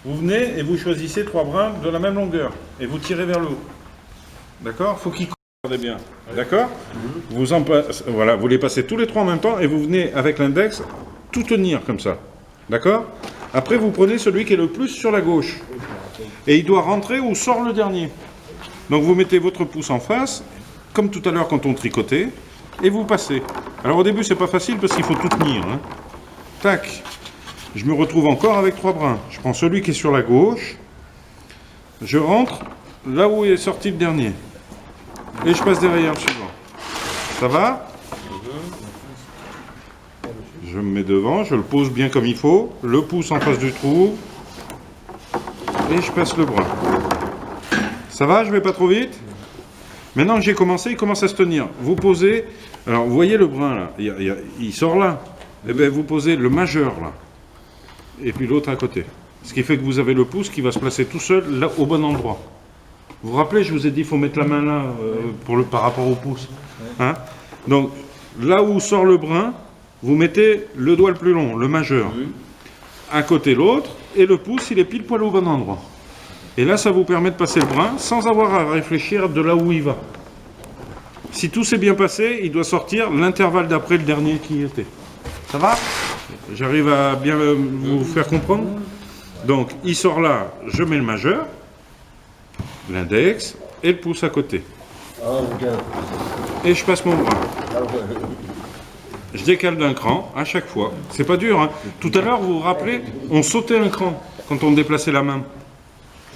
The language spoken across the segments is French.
Vous venez et vous choisissez 3 brins de la même longueur. Et vous tirez vers le haut. D'accord? Faut qu'ils regardez bien. D'accord? Voilà, vous les passez tous les 3 en même temps et vous venez avec l'index tout tenir comme ça. D'accord? Après, vous prenez celui qui est le plus sur la gauche. Et il doit rentrer où sort le dernier. Donc vous mettez votre pouce en face, comme tout à l'heure quand on tricotait, et vous passez. Alors au début, c'est pas facile parce qu'il faut tout tenir. Hein. Tac. Je me retrouve encore avec 3 brins. Je prends celui qui est sur la gauche. Je rentre là où est sorti le dernier. Et je passe derrière le suivant. Ça va? Je me mets devant, je le pose bien comme il faut. Le pouce en face du trou. Et je passe le brin. Ça va? Je vais pas trop vite? Maintenant que j'ai commencé, il commence à se tenir. Vous posez... Alors, vous voyez le brin là? Il sort là. Eh bien, vous posez le majeur là. Et puis l'autre à côté. Ce qui fait que vous avez le pouce qui va se placer tout seul là, au bon endroit. Vous vous rappelez, je vous ai dit, il faut mettre la main là par rapport au pouce. Hein? Donc, là où sort le brin, vous mettez le doigt le plus long, le majeur. À côté l'autre, et le pouce, il est pile poil au bon endroit. Et là, ça vous permet de passer le brin sans avoir à réfléchir de là où il va. Si tout s'est bien passé, il doit sortir l'intervalle d'après le dernier qui y était. Ça va? J'arrive à bien vous faire comprendre? Donc, il sort là, je mets le majeur, l'index et le pouce à côté. Et je passe mon bras. Je décale d'un cran à chaque fois. C'est pas dur. Hein. Tout à l'heure, vous vous rappelez, on sautait un cran quand on déplaçait la main.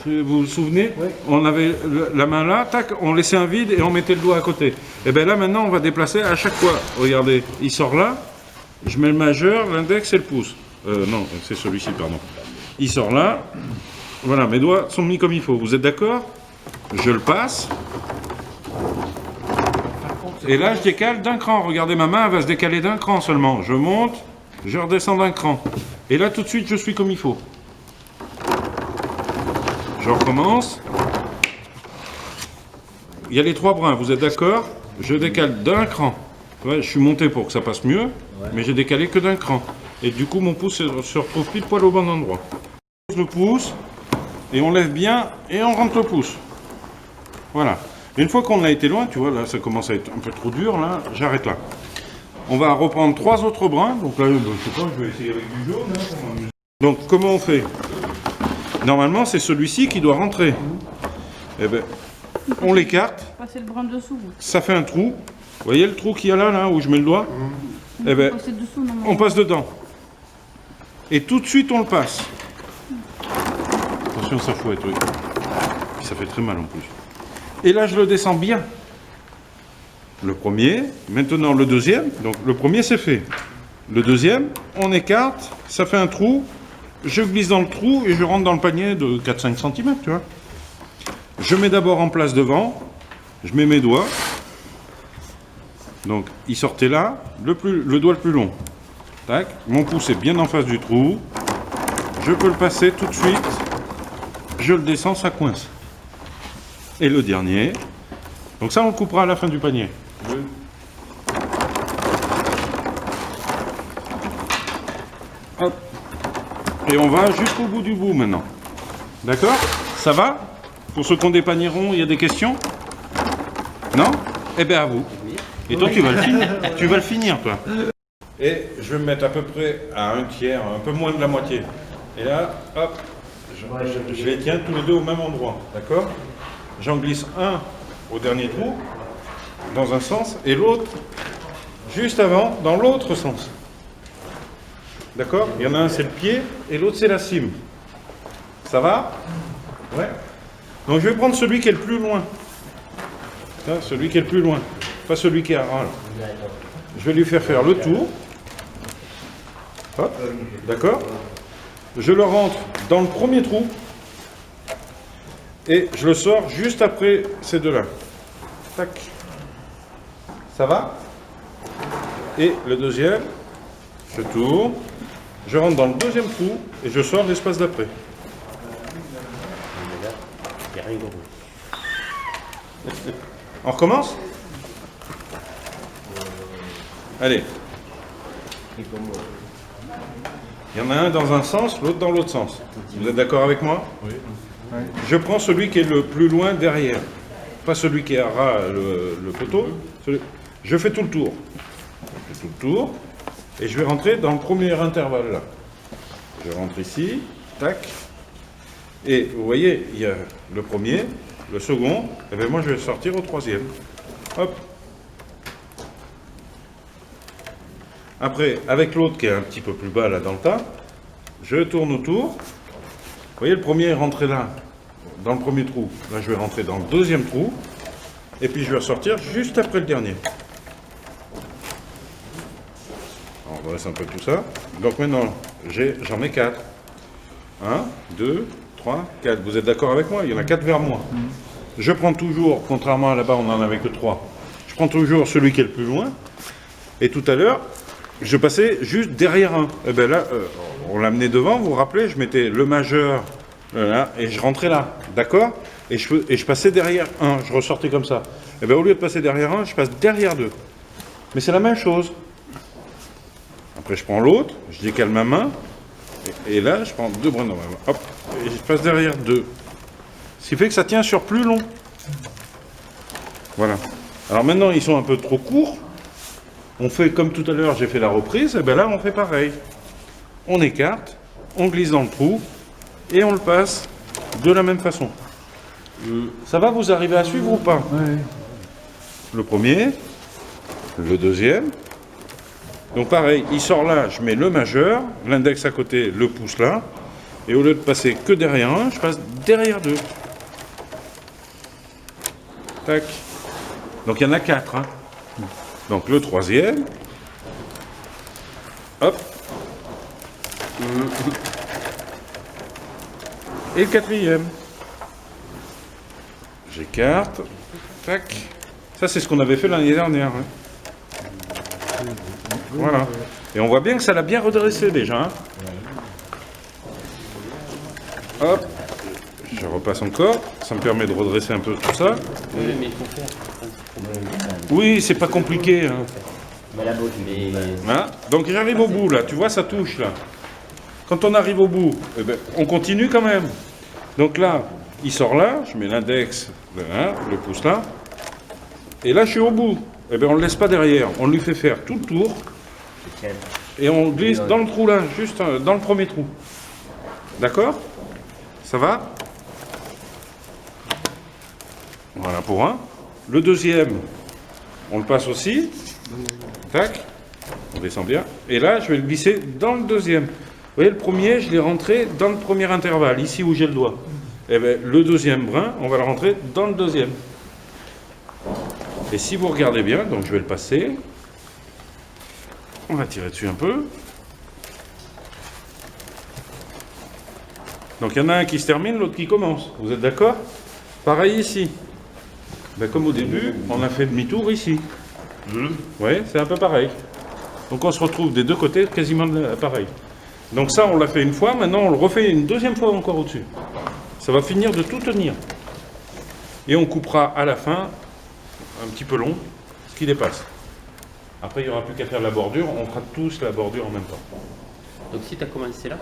Vous vous souvenez? Oui. On avait la main là, tac, on laissait un vide et on mettait le doigt à côté. Et bien là, maintenant, on va déplacer à chaque fois. Regardez, il sort là, je mets le majeur, l'index et le pouce. Non, c'est celui-ci, pardon. Il sort là. Voilà, mes doigts sont mis comme il faut. Vous êtes d'accord? Je le passe. Et là, je décale d'un cran. Regardez, ma main elle va se décaler d'un cran seulement. Je monte, je redescends d'un cran. Et là, tout de suite, je suis comme il faut. Je recommence. Il y a les 3 brins, vous êtes d'accord? Je décale d'un cran. Ouais, je suis monté pour que ça passe mieux, mais j'ai décalé que d'un cran. Et du coup, mon pouce se retrouve pile poil au bon endroit. On pose le pouce, et on lève bien, et on rentre le pouce. Voilà. Une fois qu'on a été loin, tu vois, là, ça commence à être un peu trop dur, là, j'arrête là. On va reprendre 3 autres brins. Donc là, je sais pas, je vais essayer avec du jaune. Hein, donc, comment on fait? Normalement, c'est celui-ci qui doit rentrer. Eh ben, on l'écarte. Passer le brin dessous. Ça fait un trou. Vous voyez le trou qu'il y a là, là, où je mets le doigt? Eh ben, on passe dedans. Et tout de suite, on le passe. Attention, ça fouette, oui. Ça fait très mal en plus. Et là, je le descends bien. Le premier, maintenant le deuxième. Donc, le premier, c'est fait. Le deuxième, on écarte, ça fait un trou. Je glisse dans le trou et je rentre dans le panier de 4-5 cm, tu vois. Je mets d'abord en place devant, je mets mes doigts. Donc, il sortait là, le doigt le plus long. Tac, mon pouce est bien en face du trou. Je peux le passer tout de suite. Je le descends, ça coince. Et le dernier. Donc ça, on le coupera à la fin du panier. Hop. Et on va jusqu'au bout du bout maintenant. D'accord? Ça va? Pour ceux qui ont des paniers ronds, il y a des questions? Non? Eh bien à vous. Et toi, tu vas le finir. Tu vas le finir, toi. Et je vais me mettre à peu près à un tiers, un peu moins de la moitié. Et là, hop, je les tiens tous les deux au même endroit. D'accord? J'en glisse un au dernier trou, dans un sens, et l'autre, juste avant, dans l'autre sens. D'accord? Il y en a un, c'est le pied, et l'autre, c'est la cime. Ça va? Ouais. Donc, je vais prendre celui qui est le plus loin. Hein, celui qui est le plus loin. Pas celui qui est à ras, là. Je vais lui faire le tour. Hop. D'accord? Je le rentre dans le premier trou. Et je le sors juste après ces deux-là. Tac. Ça va? Et le deuxième, je tourne. Je rentre dans le deuxième trou et je sors l'espace d'après. On recommence? Allez. Il y en a un dans un sens, l'autre dans l'autre sens. Vous êtes d'accord avec moi? Oui. Je prends celui qui est le plus loin derrière. Pas celui qui est à ras le poteau. Je fais tout le tour. Je fais tout le tour. Et je vais rentrer dans le premier intervalle là. Je rentre ici. Tac. Et vous voyez, il y a le premier, le second. Et bien moi je vais sortir au troisième. Hop. Après, avec l'autre qui est un petit peu plus bas là dans le tas, je tourne autour. Vous voyez, le premier est rentré là, dans le premier trou. Là, je vais rentrer dans le deuxième trou. Et puis, je vais ressortir juste après le dernier. On redresse un peu tout ça. Donc maintenant, j'en mets 4. 1, 2, 3, 4. Vous êtes d'accord avec moi? Il y en a 4 vers moi. Je prends toujours, contrairement à là-bas, on n'en avait que 3. Je prends toujours celui qui est le plus loin. Et tout à l'heure, je passais juste derrière un. Et bien là, on l'amenait devant, vous vous rappelez, je mettais le majeur là, et je rentrais là, d'accord, et je passais derrière un, je ressortais comme ça. Et bien au lieu de passer derrière un, je passe derrière deux. Mais c'est la même chose. Après je prends l'autre, je décale ma main, et là je prends 2 brins dans ma main, hop, et je passe derrière deux. Ce qui fait que ça tient sur plus long. Voilà. Alors maintenant ils sont un peu trop courts. On fait comme tout à l'heure, j'ai fait la reprise, et bien là on fait pareil. On écarte, on glisse dans le trou, et on le passe de la même façon. Ça va, vous arrivez à suivre ou pas? Oui. Le premier, le deuxième. Donc pareil, il sort là, je mets le majeur, l'index à côté, le pouce là, et au lieu de passer que derrière un, je passe derrière deux. Tac. Donc il y en a 4, hein. Donc le troisième, hop, et le quatrième. J'écarte, tac. Ça c'est ce qu'on avait fait l'année dernière. Hein. Voilà. Et on voit bien que ça l'a bien redressé déjà. Hein. Hop, je repasse encore. Ça me permet de redresser un peu tout ça. Oui, mais il faut faire. Oui, c'est pas compliqué. Hein. Voilà. Donc j'arrive au bout là, tu vois ça touche là. Quand on arrive au bout, eh ben, on continue quand même. Donc là, il sort là, je mets l'index, le pouce là, et là je suis au bout. Eh bien on ne le laisse pas derrière, on lui fait faire tout le tour, et on glisse dans le trou là, juste dans le premier trou. D'accord? Ça va? Voilà pour un. Le deuxième, on le passe aussi. Tac. On descend bien. Et là, je vais le glisser dans le deuxième. Vous voyez, le premier, je l'ai rentré dans le premier intervalle, ici où j'ai le doigt. Et bien, le deuxième brin, on va le rentrer dans le deuxième. Et si vous regardez bien, donc je vais le passer. On va tirer dessus un peu. Donc il y en a un qui se termine, l'autre qui commence. Vous êtes d'accord? Pareil ici. Ben, comme au début, on a fait demi-tour ici. Vous voyez, c'est un peu pareil. Donc on se retrouve des deux côtés quasiment pareil. Donc ça, on l'a fait une fois, maintenant on le refait une deuxième fois encore au-dessus. Ça va finir de tout tenir. Et on coupera à la fin, un petit peu long, ce qui dépasse. Après, il n'y aura plus qu'à faire la bordure, on fera tous la bordure en même temps. Donc si tu as commencé là,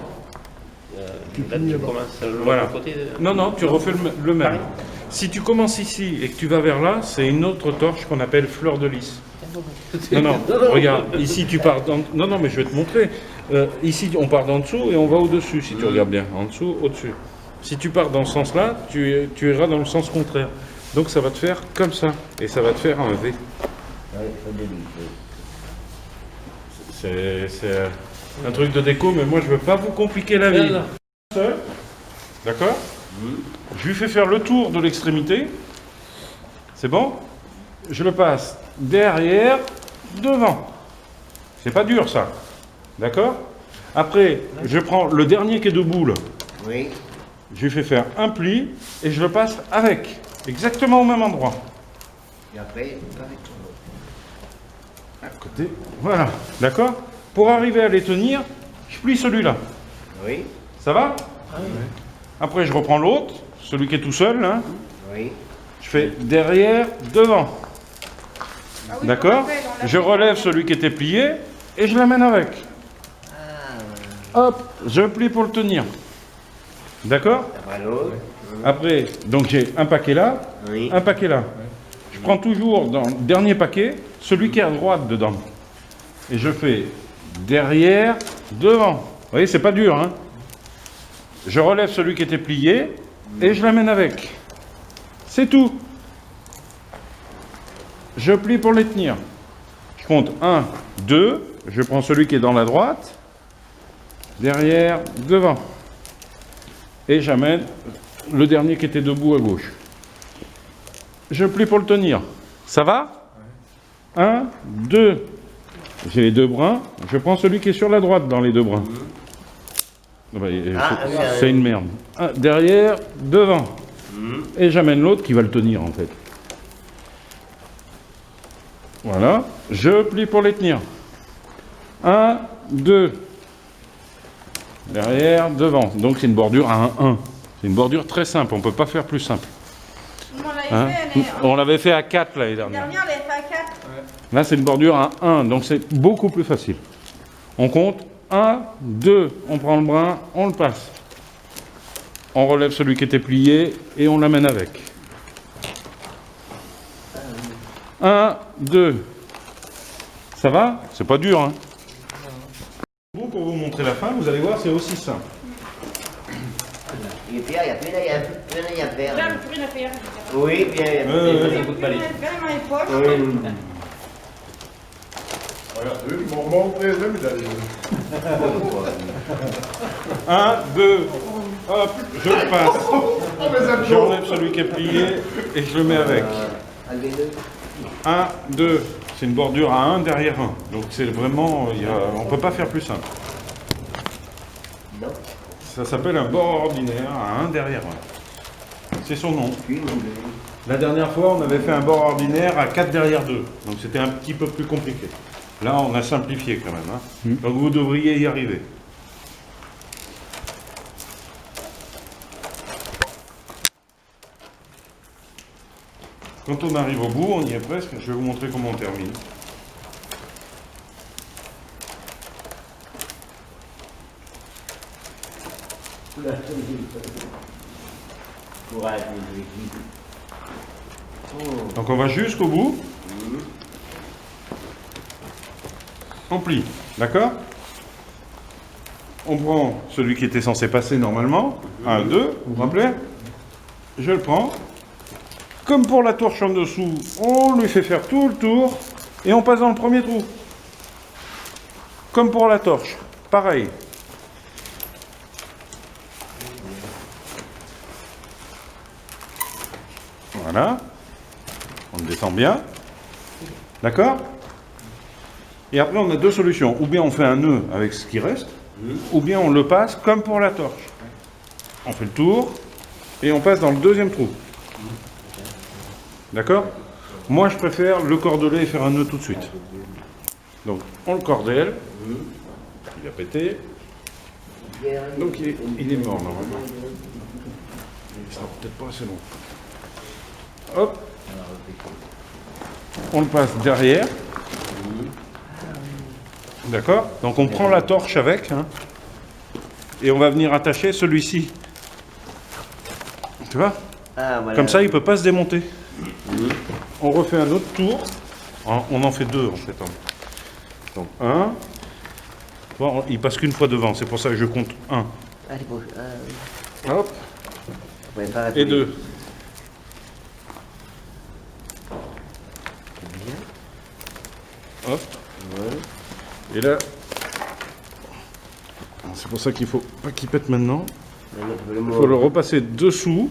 là tu commences le Voilà. côté. Non, non, tu refais le même. Si tu commences ici et que tu vas vers là, c'est une autre torche qu'on appelle fleur de lys. Non, non, regarde, ici tu pars dans... Non, non, mais je vais te montrer. Ici, on part d'en dessous et on va au-dessus, si tu regardes bien. En dessous, au-dessus. Si tu pars dans ce sens-là, tu iras dans le sens contraire. Donc ça va te faire comme ça. Et ça va te faire un V. C'est un truc de déco, mais moi je veux pas vous compliquer la vie. Seul. D'accord? Je lui fais faire le tour de l'extrémité. C'est bon? Je le passe derrière, devant. C'est pas dur ça. D'accord? Après, je prends le dernier qui est debout là. Oui. Je lui fais faire un pli et je le passe avec. Exactement au même endroit. Et après, avec À côté. Voilà. D'accord? Pour arriver à les tenir, je plie celui-là. Oui. Ça va? Après, je reprends l'autre, celui qui est tout seul, là. Oui. Je fais derrière, devant. D'accord? Je relève celui qui était plié et je l'amène avec. Hop, je plie pour le tenir. D'accord? Après l'autre. Après, donc j'ai un paquet là, Oui. un paquet là. Je prends toujours dans le dernier paquet, celui qui est à droite dedans. Et je fais derrière, devant. Vous voyez, c'est pas dur, hein? Je relève celui qui était plié et je l'amène avec. C'est tout. Je plie pour les tenir. Je compte 1, 2. Je prends celui qui est dans la droite. Derrière, devant. Et j'amène le dernier qui était debout à gauche. Je plie pour le tenir. Ça va? 1, 2. J'ai les deux brins. Je prends celui qui est sur la droite dans les deux brins. C'est une merde. Derrière, devant. Et j'amène l'autre qui va le tenir en fait. Voilà. Je plie pour les tenir. 1, 2. Derrière, devant. Donc c'est une bordure à 1. C'est une bordure très simple. On ne peut pas faire plus simple. Hein? On l'avait fait à 4 l'année dernière. Dernière, elle est fait à 4. Là, c'est une bordure à 1. Donc c'est beaucoup plus facile. On compte 1, 2. On prend le brin, on le passe. On relève celui qui était plié et on l'amène avec. 1, 2. Ça va? C'est pas dur, hein? Pour vous montrer la fin, vous allez voir, c'est aussi simple. Il y a pire, il y a plus rien à faire. Là, le plus rien à faire. Oui, bien. Ça Le coûte plus pas rien les. à faire dans les poches. Oui. Regardez, mon frère, il arrive. 1, 2, hop, je le passe. J'enlève celui qui est plié et je le mets avec. 1, 2, c'est une bordure à 1 derrière 1. Donc c'est vraiment, on ne peut pas faire plus simple. Non. Ça s'appelle un bord ordinaire à 1 derrière 1. C'est son nom. La dernière fois, on avait fait un bord ordinaire à 4 derrière 2. Donc c'était un petit peu plus compliqué. Là, on a simplifié quand même. Hein. Donc vous devriez y arriver. Quand on arrive au bout, on y est presque. Je vais vous montrer comment on termine. Courage, Donc on va jusqu'au bout. On plie, d'accord? On prend celui qui était censé passer normalement. 1, 2, vous vous rappelez? Je le prends. Comme pour la torche en dessous, on lui fait faire tout le tour et on passe dans le premier trou. Comme pour la torche, pareil. Voilà. On le descend bien. D'accord? Et après, on a deux solutions. Ou bien on fait un nœud avec ce qui reste, ou bien on le passe comme pour la torche. On fait le tour et on passe dans le deuxième trou. D'accord? Moi, je préfère le cordeler et faire un nœud tout de suite. Donc, on le cordelle. Il a pété. Donc, il est mort, normalement. Il sera peut-être pas assez long. Hop. On le passe derrière. D'accord? Donc, on prend la torche avec. Hein, et on va venir attacher celui-ci. Tu vois? Ah, voilà. Comme ça, il ne peut pas se démonter. On refait un autre tour. On en fait deux, en fait. Donc, 1. Bon, il passe qu'une fois devant, c'est pour ça que je compte 1. Allez, bon. Hop. Ouais, pas Et 2. Hop. Et là, c'est pour ça qu'il faut pas qu'il pète maintenant. Il faut le repasser dessous.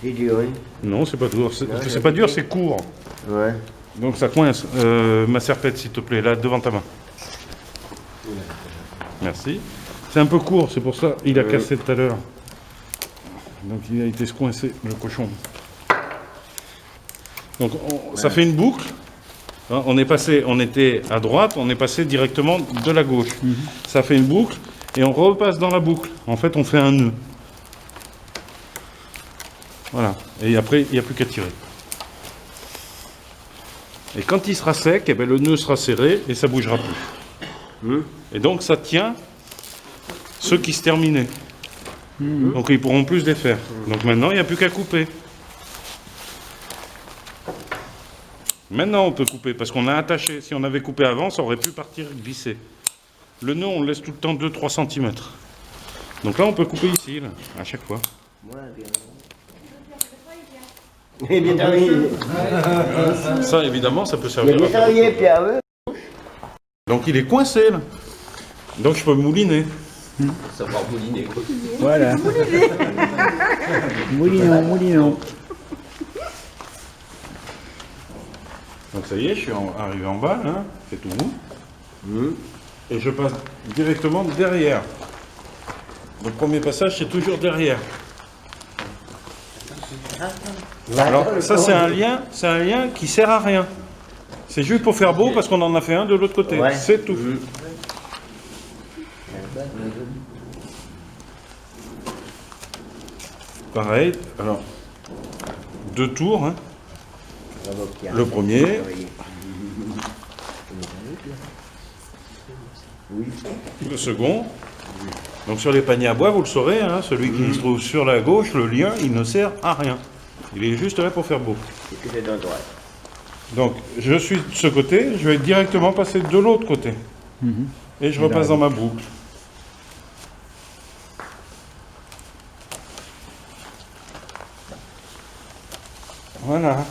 C'est dur, oui. Non, c'est pas dur. C'est pas dur, c'est court. Ouais. Donc ça coince. Ma serpette, s'il te plaît, là, devant ta main. Merci. C'est un peu court, c'est pour ça. Il a cassé tout à l'heure. Donc il a été coincé, le cochon. Donc ça fait une boucle. Hein, on était à droite, on est passé directement de la gauche. Ça fait une boucle et on repasse dans la boucle. En fait, on fait un nœud. Voilà. Et après, il n'y a plus qu'à tirer. Et quand il sera sec, eh ben, le nœud sera serré et ça bougera plus. Et donc ça tient ceux qui se terminaient. Donc ils pourront plus les faire. Donc maintenant, il n'y a plus qu'à couper. Maintenant, on peut couper parce qu'on a attaché. Si on avait coupé avant, ça aurait pu partir glisser. Le nœud, on le laisse tout le temps 2-3 cm. Donc là, on peut couper ici, là, à chaque fois. Il est bien travaillé. Ça, évidemment, ça peut Il est servir bien à faire. travaillé, Pierre. Oui. Donc il est coincé, là. Donc je peux mouliner. Savoir mouliner, quoi. Voilà. Moulinon, moulinon. Donc ça y est, je suis arrivé en bas, hein, c'est tout mou. Et je passe directement derrière. Le premier passage, c'est toujours derrière. Alors ça, c'est un lien qui sert à rien. C'est juste pour faire beau parce qu'on en a fait un de l'autre côté. Ouais. C'est tout. Pareil, alors, 2 tours, hein. Bravo, Pierre. Le premier, Travaillé. Oui. le second. Donc sur les paniers à bois, vous le saurez, hein, celui qui se trouve sur la gauche, le lien, il ne sert à rien. Il est juste là pour faire beau. Et que c'est dans droite. Donc je suis de ce côté, je vais directement passer de l'autre côté. Et je repasse dans ma boucle. Voilà.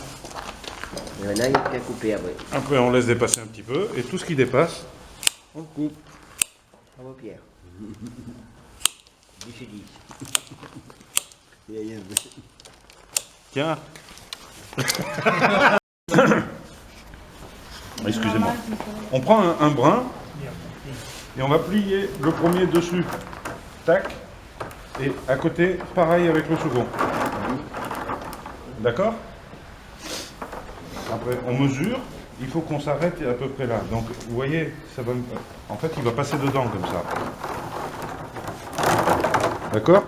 Il y en a, il y a qu'à couper après. Après, on laisse dépasser un petit peu. Et tout ce qui dépasse, on le coupe. Bravo, Pierre. 10 sur 10. Tiens. Excusez-moi. On prend un brin et on va plier le premier dessus. Tac. Et à côté, pareil avec le second. D'accord? Après, on mesure. Il faut qu'on s'arrête à peu près là. Donc, vous voyez, ça va. En fait, il va passer dedans comme ça. D'accord?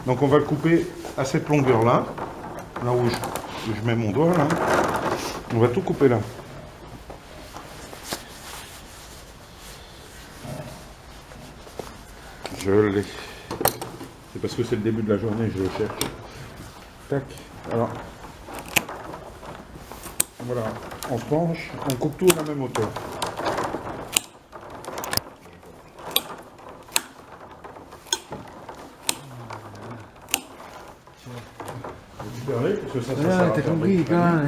Donc, on va le couper à cette longueur-là. Là où je mets mon doigt, là. On va tout couper là. Je l'ai. C'est parce que c'est le début de la journée, je le cherche. Tac. Alors. Voilà. On se penche, on coupe tout à la même hauteur. Parce que ça sert Ah, à t'as faire compris, des- quand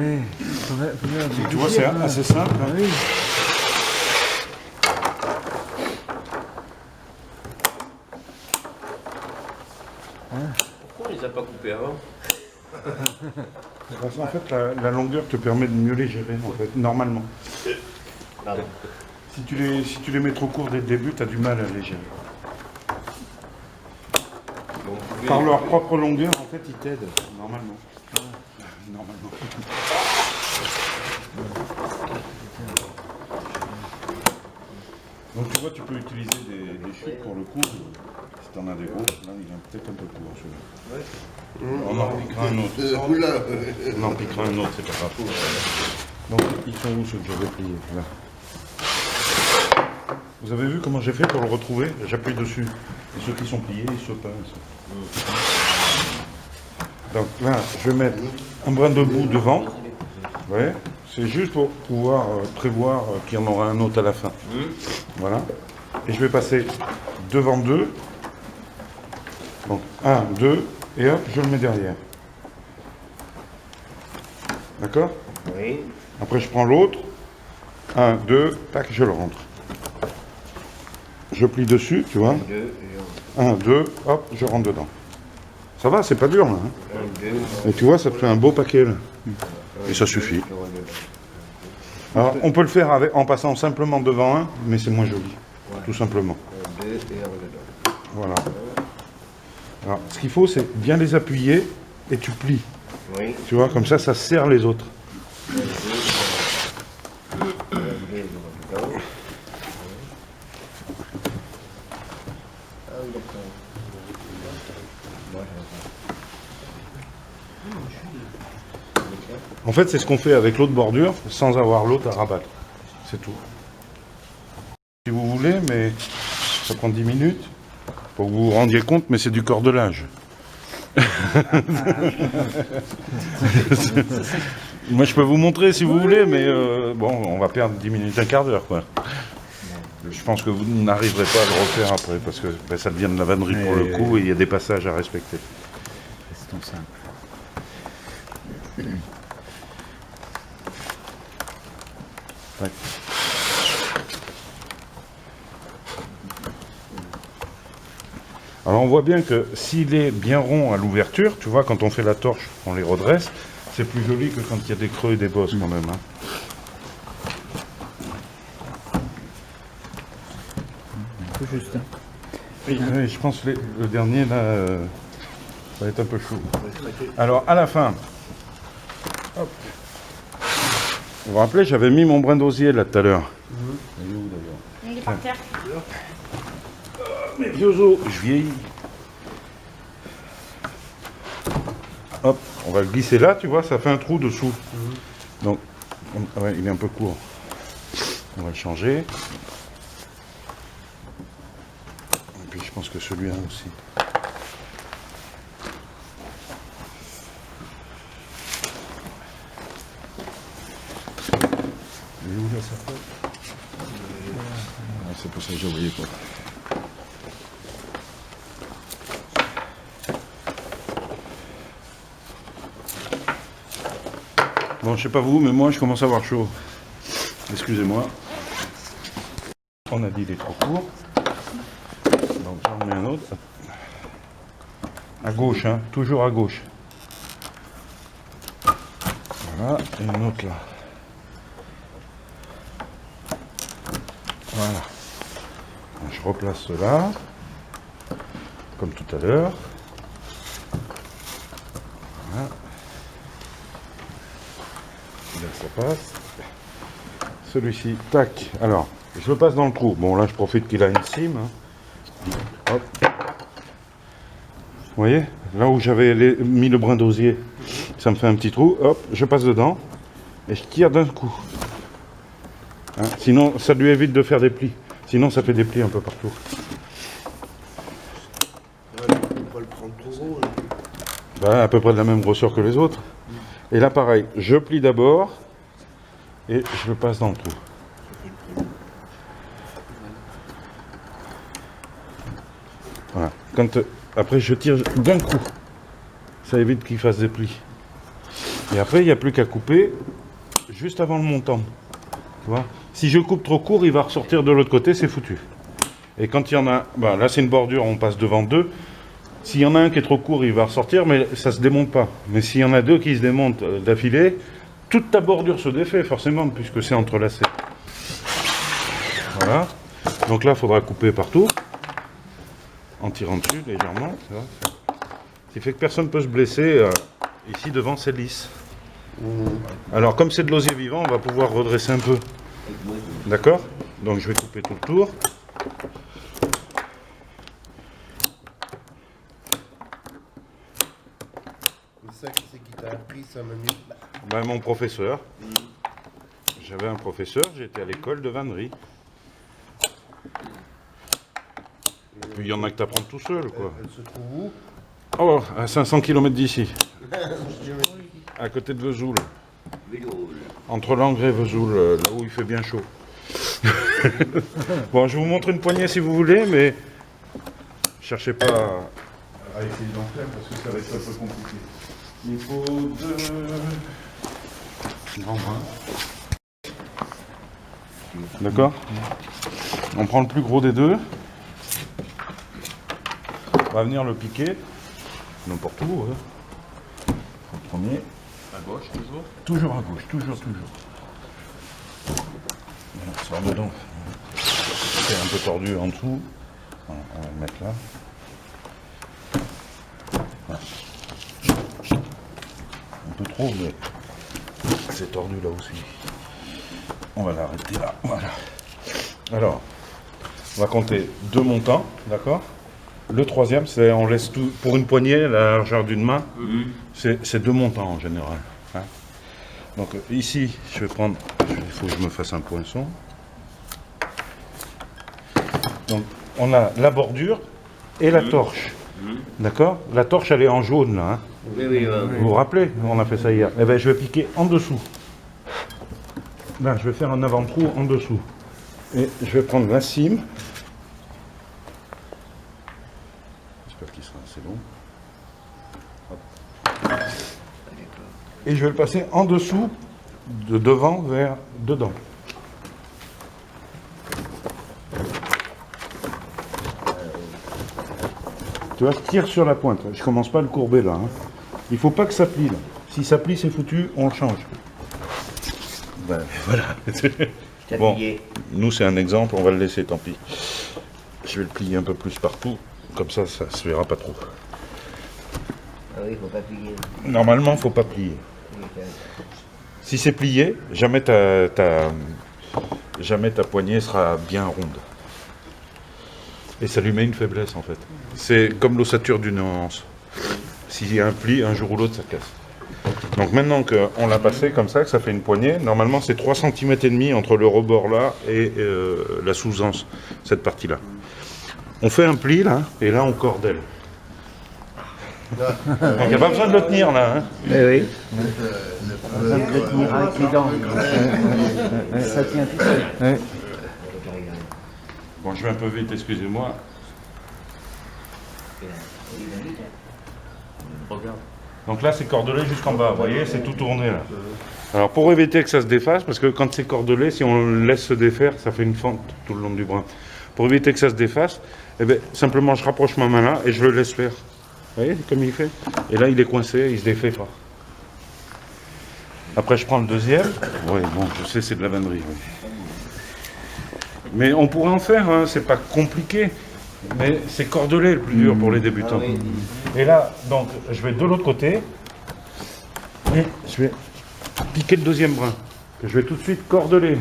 Tu vois, c'est assez simple. Hein. Oui. Pourquoi on les a pas coupés avant? Parce qu'en fait, la longueur te permet de mieux les gérer, en fait, normalement. Pardon. Si tu les mets trop courts dès le début, tu as du mal à les gérer. Donc, Par leur propre longueur, en fait, ils t'aident, normalement. Normalement. Donc tu vois, tu peux utiliser des chutes pour le coup. Si tu en as des gros, là, il est peut-être un peu court, celui-là. On en piquera un autre. On en piquera un autre, c'est pas grave. Donc, ils sont où ceux que j'avais pliés? Là. Vous avez vu comment j'ai fait pour le retrouver? J'appuie dessus. Et ceux qui sont pliés, ils se pincent. Donc là, je vais mettre un brin de boue devant. Ouais. C'est juste pour pouvoir prévoir qu'il y en aura un autre à la fin. Voilà. Et je vais passer devant 2. Donc 1, 2, et hop, je le mets derrière. D'accord? Oui. Après, je prends l'autre. 1, 2, tac, je le rentre. Je plie dessus, tu vois. 2, 1, 2, hop, je rentre dedans. Ça va, c'est pas dur là. Hein. 1, 2. Et tu vois, ça te fait un beau paquet là. Et ça suffit. Alors, on peut le faire en passant simplement devant un, mais c'est moins joli. Tout simplement. 1, 2 et on dedans. Voilà. Alors, ce qu'il faut, c'est bien les appuyer et tu plies. Oui. Tu vois, comme ça serre les autres. En fait, c'est ce qu'on fait avec l'autre bordure, sans avoir l'autre à rabattre. C'est tout. Si vous voulez, mais ça prend 10 minutes. Pour que vous vous rendiez compte, mais c'est du cordelage. Moi, je peux vous montrer si vous voulez, mais bon, on va perdre 10 minutes, un quart d'heure, quoi. Je pense que vous n'arriverez pas à le refaire après, parce que ben, ça devient de la vannerie pour le coup, et il y a des passages à respecter. Restons simples. Ouais. Alors on voit bien que s'il est bien rond à l'ouverture, tu vois, quand on fait la torche, on les redresse, c'est plus joli que quand il y a des creux et des bosses quand même. Hein. Un peu juste. Hein. Oui, je pense que le dernier là, ça va être un peu chaud. Alors à la fin, hop. Vous vous rappelez, j'avais mis mon brin d'osier là tout à l'heure. Il est où d'ailleurs? Il est par terre. Mes vieux os, je vieillis. Hop, on va le glisser là, tu vois, ça fait un trou dessous. Donc, ouais, il est un peu court. On va le changer. Et puis je pense que celui-là aussi. Il est où là, ça fait? C'est pour ça que j'ai oublié quoi. Bon, je sais pas vous, mais moi je commence à avoir chaud. Excusez-moi. On a dit il est trop court. Donc j'en mets un autre. À gauche, hein, toujours à gauche. Voilà, et une autre là. Voilà. Je replace cela, comme tout à l'heure. Voilà. Là, ça passe. Celui-ci, tac. Alors, je le passe dans le trou. Bon, là, je profite qu'il a une cime. Hein. Hop. Vous voyez? Là où j'avais mis le brin d'osier, ça me fait un petit trou. Hop, je passe dedans. Et je tire d'un coup. Hein, sinon, ça lui évite de faire des plis. Sinon, ça fait des plis un peu partout. On va le prendre trop gros. Là. Bah, à peu près de la même grosseur que les autres. Et là, pareil, je plie d'abord et je le passe dans le trou. Voilà. Après, je tire d'un coup. Ça évite qu'il fasse des plis. Et après, il n'y a plus qu'à couper juste avant le montant. Tu vois ? Si je coupe trop court, il va ressortir de l'autre côté, c'est foutu. Et quand il y en a... Bah, là, c'est une bordure, on passe devant deux. S'il y en a un qui est trop court, il va ressortir, mais ça ne se démonte pas. Mais s'il y en a deux qui se démontent d'affilée, toute ta bordure se défait, forcément, puisque c'est entrelacé. Voilà. Donc là, il faudra couper partout, en tirant dessus, légèrement. Tu vois. Ce qui fait que personne ne peut se blesser. Ici, devant, c'est lisse. Alors, comme c'est de l'osier vivant, on va pouvoir redresser un peu. D'accord? Donc, je vais couper tout le tour. Ça, qui c'est qui t'a appris ça, Manu? Ben, mon professeur. J'avais un professeur, j'étais à l'école de vannerie. Et puis, il y en a que t'apprends tout seul, quoi. Elle se trouve où? Oh, à 500 km d'ici. À côté de Vesoul. Entre Langres et Vesoul, là où il fait bien chaud. Bon, je vous montre une poignée si vous voulez, mais cherchez pas à essayer d'en faire parce que ça va être un peu compliqué. Il faut deux grands brins. D'accord? On prend le plus gros des deux. On va venir le piquer. N'importe où. Hein. Le premier. À gauche, toujours. Toujours à gauche, toujours. On sort dedans. C'est un peu tordu en dessous. Voilà, on va le mettre là. Voilà. Un peu trop, mais c'est tordu là aussi. On va l'arrêter là. Voilà. Alors, on va compter 2 montants, d'accord? Le troisième, c'est on laisse tout pour une poignée, la largeur d'une main. C'est 2 montants en général. Hein. Donc ici, je vais prendre, il faut que je me fasse un poinçon. Donc on a la bordure et la torche. D'accord? La torche, elle est en jaune là. Hein. Oui. Vous vous rappelez? On a fait ça hier. Eh bien, je vais piquer en dessous. Là, je vais faire un avant-trou en dessous. Et je vais prendre la cime. J'espère qu'il sera assez long. Hop. Et je vais le passer en dessous, de devant vers dedans. Tu vois, je tire sur la pointe. Je commence pas à le courber là. Hein. Il faut pas que ça plie là. Si ça plie, c'est foutu, on le change. Ben, voilà. Bon, nous c'est un exemple, on va le laisser, tant pis. Je vais le plier un peu plus partout, comme ça, ça se verra pas trop. Ah oui, il faut pas plier. Normalement, faut pas plier. Si c'est plié, jamais ta poignée sera bien ronde. Et ça lui met une faiblesse en fait. C'est comme l'ossature d'une hanse. S'il y a un pli, un jour ou l'autre, ça casse. Donc maintenant qu'on l'a passé comme ça, que ça fait une poignée, normalement c'est 3,5 cm entre le rebord là et la sous-anse, cette partie-là. On fait un pli là, et là on cordelle. Donc il n'y a pas besoin de le tenir là. Hein. Oui. Besoin de le tenir avec les dents. Ça tient tout seul. Bon, je vais un peu vite, excusez-moi. Regarde. Donc là, c'est cordelé jusqu'en bas, vous voyez, c'est tout tourné là. Alors pour éviter que ça se défasse, parce que quand c'est cordelé, si on le laisse se défaire, ça fait une fente tout le long du brin. Pour éviter que ça se défasse, eh bien, simplement je rapproche ma main là et je le laisse faire. Vous voyez comme il fait? Et là, il est coincé, il se défait pas. Après, je prends le deuxième. Oui, bon, je sais, c'est de la vannerie. Oui. Mais on pourrait en faire, hein, c'est pas compliqué. Mais c'est cordelé le plus dur pour les débutants. Et là, donc, je vais de l'autre côté. Et je vais piquer le deuxième brin. Que je vais tout de suite cordeler.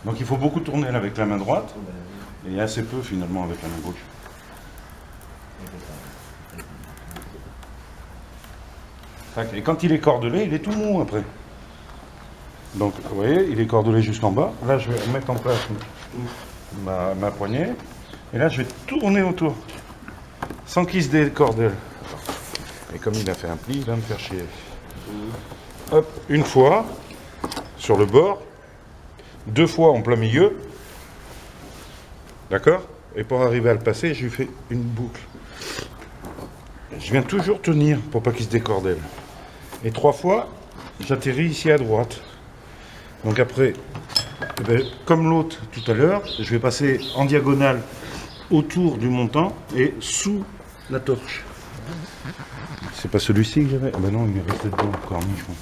Donc il faut beaucoup tourner là avec la main droite. Et assez peu finalement avec la main gauche. Et quand il est cordelé, il est tout mou après. Donc, vous voyez, il est cordelé jusqu'en bas. Là, je vais mettre en place ma poignée. Et là, je vais tourner autour. Sans qu'il se décordelle. Et comme il a fait un pli, il va me faire chier. Hop, une fois, sur le bord. 2 fois en plein milieu. D'accord? Et pour arriver à le passer, je lui fais une boucle. Je viens toujours tenir pour pas qu'il se décordelle. Et 3 fois, j'atterris ici à droite. Donc après, eh bien, comme l'autre tout à l'heure, je vais passer en diagonale autour du montant et sous la torche. C'est pas celui-ci que j'avais? Ah ben non, il est resté dedans, le cornichon.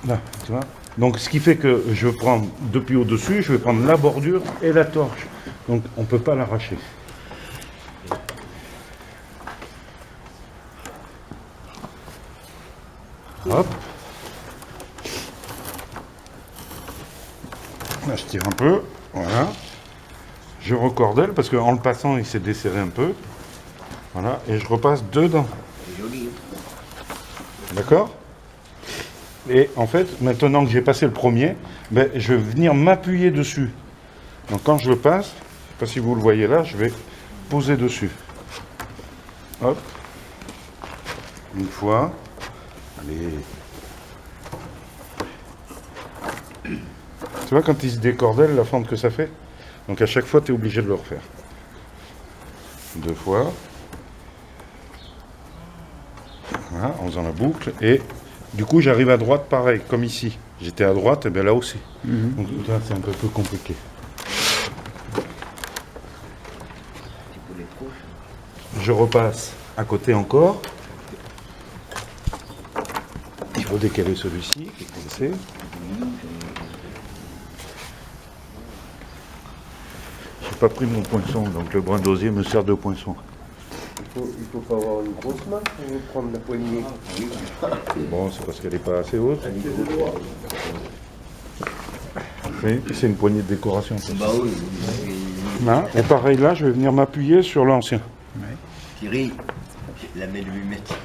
Là, tu vois? Donc ce qui fait que je prends depuis au-dessus, je vais prendre la bordure et la torche. Donc on ne peut pas l'arracher. Hop. Là, je tire un peu. Voilà. Je recordelle parce qu'en le passant, il s'est desserré un peu. Voilà. Et je repasse dedans. D'accord? Et en fait, maintenant que j'ai passé le premier, ben, je vais venir m'appuyer dessus. Donc quand je le passe, je ne sais pas si vous le voyez là, je vais poser dessus. Hop. Une fois. Allez. Tu vois quand il se décordelle, la fente que ça fait? Donc à chaque fois, tu es obligé de le refaire. 2 fois. Voilà, en faisant la boucle. Et du coup, j'arrive à droite pareil, comme ici. J'étais à droite, et bien là aussi. Donc là, c'est un peu plus compliqué. Je repasse à côté encore. Il faut décaler celui-ci, qui est coincé. J'ai pas pris mon poinçon, donc le brin d'osier me sert de poinçon. Il faut pas avoir une grosse main pour prendre la poignée. Bon, c'est parce qu'elle n'est pas assez haute. Oui, c'est une poignée de décoration. Bah oui. Là, et pareil, là, je vais venir m'appuyer sur l'ancien. Thierry, la main de 8 mètres.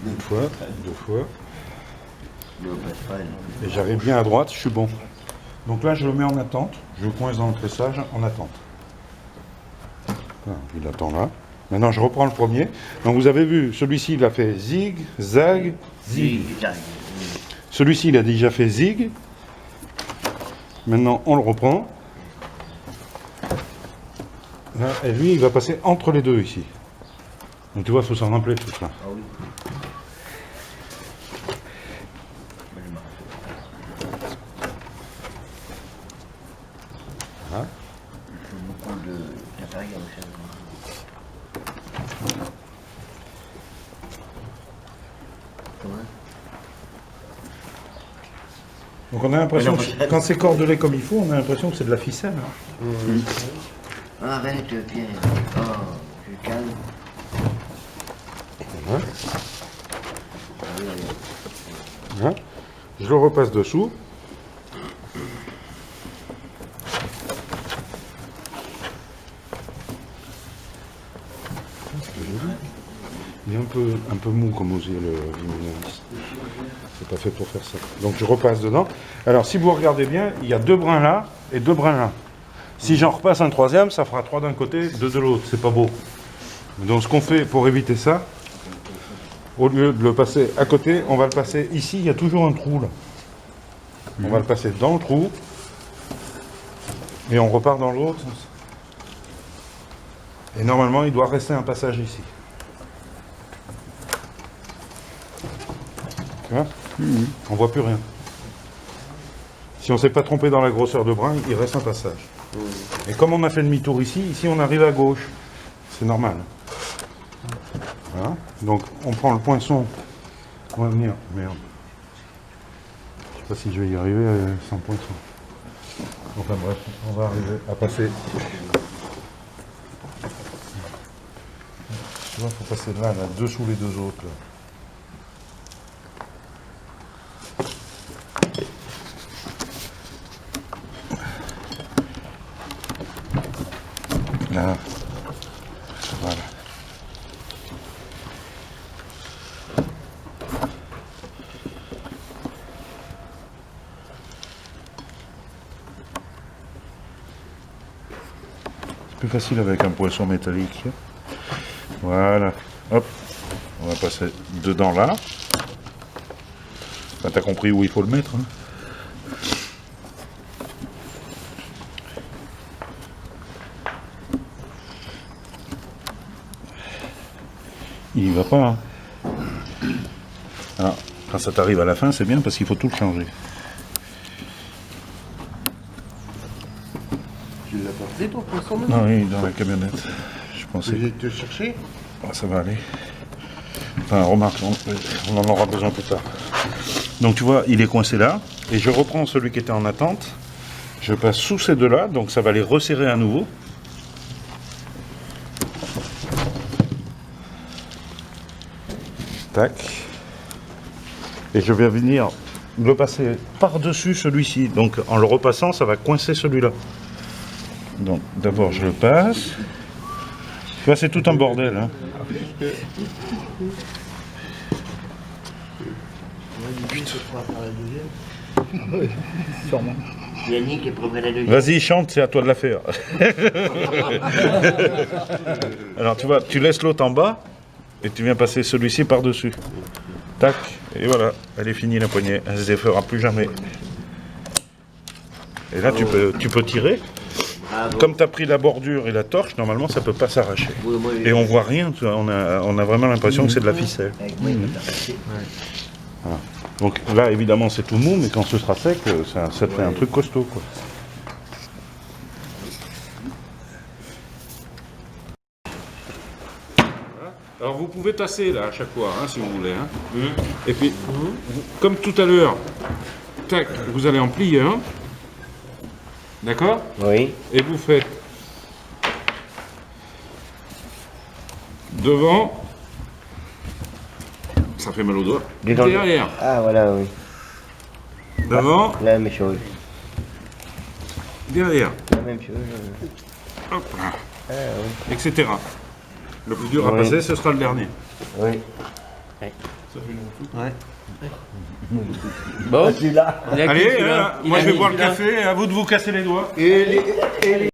Une fois, deux fois. Non, passe pas. Non. Et j'arrive bien à droite, je suis bon. Donc là, je le mets en attente. Je le coince dans le tressage en attente. Voilà, il attend là. Maintenant, je reprends le premier. Donc vous avez vu, celui-ci, il a fait zig, zag, zig. Celui-ci, il a déjà fait zig. Maintenant, on le reprend. Là, et lui, il va passer entre les deux ici. Donc tu vois, il faut s'en rappeler tout ça. Ah oui. Voilà. Il faut beaucoup d'appareils en chaîne. Comment? Donc on a l'impression, que quand c'est cordelé comme il faut, on a l'impression que c'est de la ficelle. Hein. Arrête, Pierre. Oh, je calme. Voilà. Voilà. Je le repasse dessous. Il est un peu mou comme osier le Viminialis. C'est pas fait pour faire ça. Donc je repasse dedans. Alors si vous regardez bien, il y a 2 brins là et 2 brins là. Si j'en repasse un troisième, ça fera 3 d'un côté, 2 de l'autre. C'est pas beau. Donc ce qu'on fait pour éviter ça, au lieu de le passer à côté, on va le passer ici. Il y a toujours un trou là. On va le passer dans le trou et on repart dans l'autre sens. Et normalement, il doit rester un passage ici. Tu vois ? On voit plus rien. Si on ne s'est pas trompé dans la grosseur de brin, il reste un passage. Et comme on a fait demi-tour ici, ici on arrive à gauche. C'est normal. Voilà. Donc on prend le poinçon. On va venir. Merde. Je sais pas si je vais y arriver sans poinçon. Enfin bref, on va arriver à passer. Tu vois, il faut passer là, dessous les deux autres. Là. Là. Voilà. C'est plus facile avec un poisson métallique. Voilà. Hop. On va passer dedans là. Enfin, t'as compris où il faut le mettre. Hein. Il va pas. Hein. Alors, quand ça t'arrive à la fin, c'est bien parce qu'il faut tout le changer. Tu l'as porté ton poisson Non, maintenant? oui, dans la camionnette. Je pensais. Tu te chercher? Ah, ça va aller. Enfin, remarque, on en aura besoin plus tard. Donc tu vois, il est coincé là. Et je reprends celui qui était en attente. Je passe sous ces deux-là, donc ça va les resserrer à nouveau. Tac. Et je vais venir le passer par-dessus celui-ci. Donc en le repassant, ça va coincer celui-là. Donc d'abord je le passe. Tu vois, c'est tout un bordel. Hein. Sûrement. Yannick est prendrait la deuxième. Vas-y, chante, c'est à toi de la faire. Alors tu vois, tu laisses l'autre en bas et tu viens passer celui-ci par-dessus. Tac, et voilà, elle est finie la poignée, elle ne se défera plus jamais. Et là, tu peux tirer. Bravo. Comme tu as pris la bordure et la torche, normalement, ça ne peut pas s'arracher. Oui, moi, Et on voit rien, tu vois, on a vraiment l'impression que c'est de la ficelle. avec moi, il peut s'arracher. Donc là, évidemment, c'est tout mou, mais quand ce sera sec, ça te fait un truc costaud, quoi. Alors vous pouvez tasser là à chaque fois, hein, si vous voulez. Hein. Et puis, comme tout à l'heure, tac, vous allez en plier un. D'accord? Oui. Et vous faites devant. Ça fait mal au doigt. Dedans. Derrière. Ah, voilà, oui. Devant. La même chose. Derrière. La même chose. Hop là. Ah, oui. Etc. Le plus dur à Oui. passer, ce sera le dernier. Oui. Ouais. Bon, Celui-là. il a Allez, qui, celui-là? Il moi a je vais qui, boire le celui-là café, à vous de vous casser les doigts. Et les